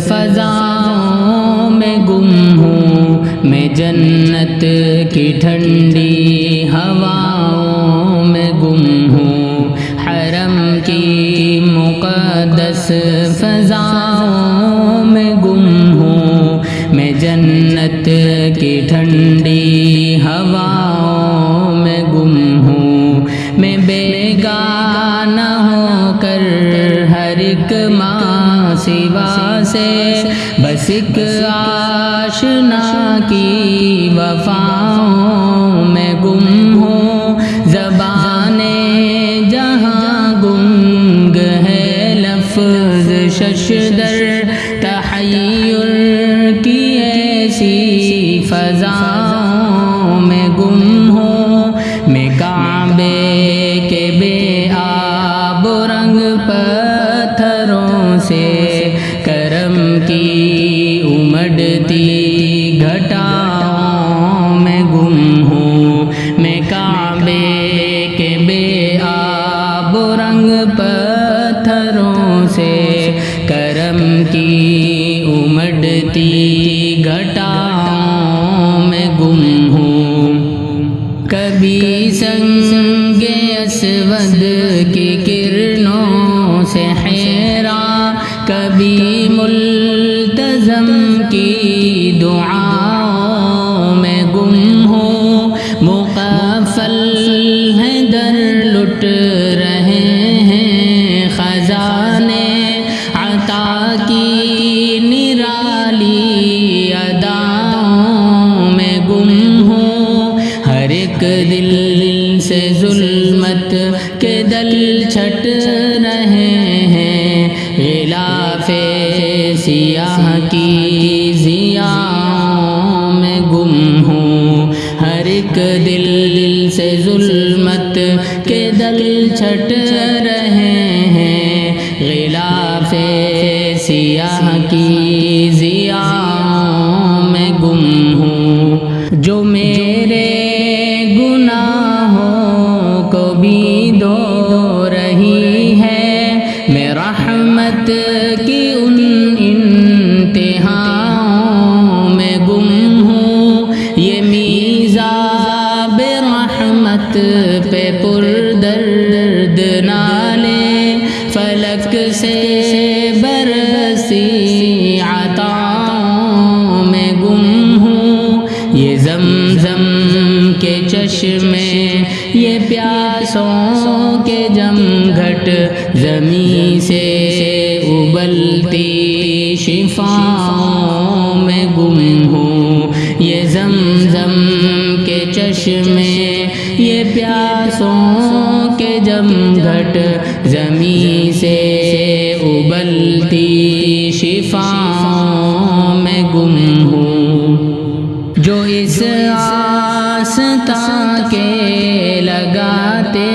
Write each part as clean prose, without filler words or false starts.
فضاؤں میں گم ہوں، میں جنت کی ٹھنڈی ہواؤں میں گم ہوں، حرم کی مقدس فضاؤں میں گم ہوں، میں جنت کی ٹھنڈی ہواؤں میں گم ہوں، میں بیگانہ ہو کر ہر ایک ماں سوا سے بس ایک آشنا کی وفاؤں میں گم ہوں، زبانیں جہاں گنگ ہے لفظ ششدر تحیر کی ایسی فضاؤں میں گم ہوں، میں کعبے کے بے آب و رنگ پتھروں سے کرم کی امڑتی گھٹاؤں میں گم ہوں، میں کعبے کے بے آب و رنگ پتھروں سے کرم کی امڑتی گھٹاؤں میں گم ہوں، کبھی سنگ اسود کی کرنوں سے حیران، کبھی ملتزم کی دعاؤں میں گم ہوں، مقفل ہیں در لٹ رہے ہیں خزانے عطا کی نرالی اداؤں میں گم ہوں، ہر ایک دل سے ظلمت کے دل چھٹ رہے ہیں، غلاف سیاہ کی ضیاؤں میں گم ہوں، ہر ایک دل سے ظلمت کے دل چھٹ رہے ہیں، غلاف سیاہ کی ضیاؤں میں گم ہوں، جو میرے گناہوں کو بھی دھو رہی ہے، میں رحمت کی ان انتہاؤں میں گم ہوں، یہ میزاب رحمت پہ پردرد نالے فلک سے برسی عطاؤں میں گم ہوں، یہ زمزم کے چشمے یہ پیاسوں کے جم گھٹ زمیں سے ابلتی شفاؤں میں گم ہوں، یہ زمزم کے چشمے یہ پیاسوں کے جم گھٹ زمیں سے ابلتی شفاؤں میں گم ہوں، جو اس آستاں کے لگاتے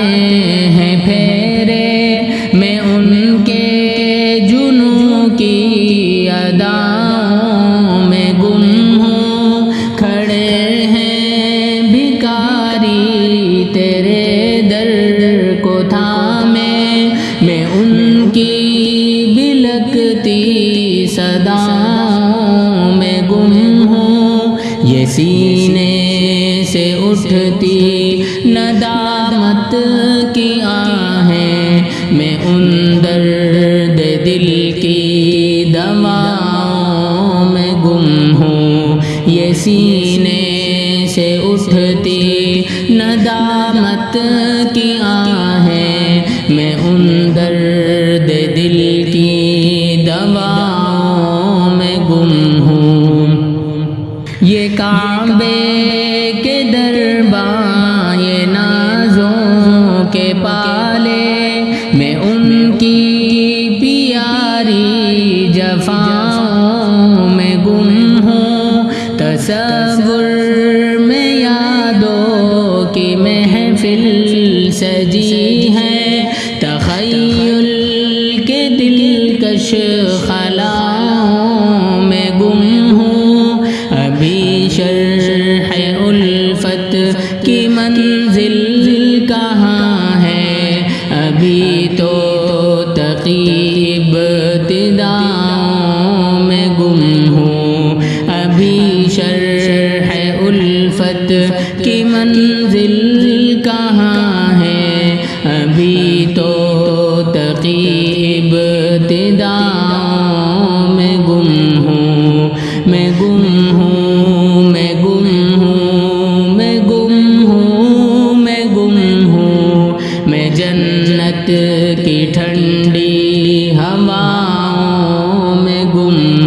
ہیں پھیرے، میں ان کے جنوں کی اداؤں میں گم ہوں، کھڑے ہیں بھکاری تیرے در کو تھامے، میں ان کی بلکتی صداؤں میں گم ہوں، یہ سینے سے اٹھتی ندامت کی آہیں، میں ان درد دل کی دواؤں میں گم ہوں، یہ سینے سے اٹھتی ندامت کی آہیں، میں ان درد دل کی دواؤں میں گم ہوں، یہ کعبے کے درباں یہ نازوں کے پالے، میں ان کی پیاری جفاؤں میں گم ہوں، تصور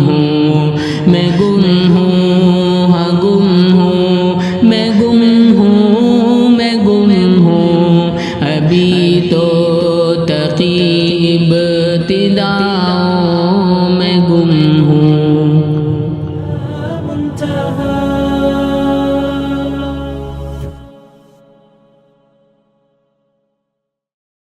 ہوں میں گم ہوں ہاں گم ہوں میں گم ہوں میں گم ہوں ابھی تو تقیب ابتداؤں میں گم ہوں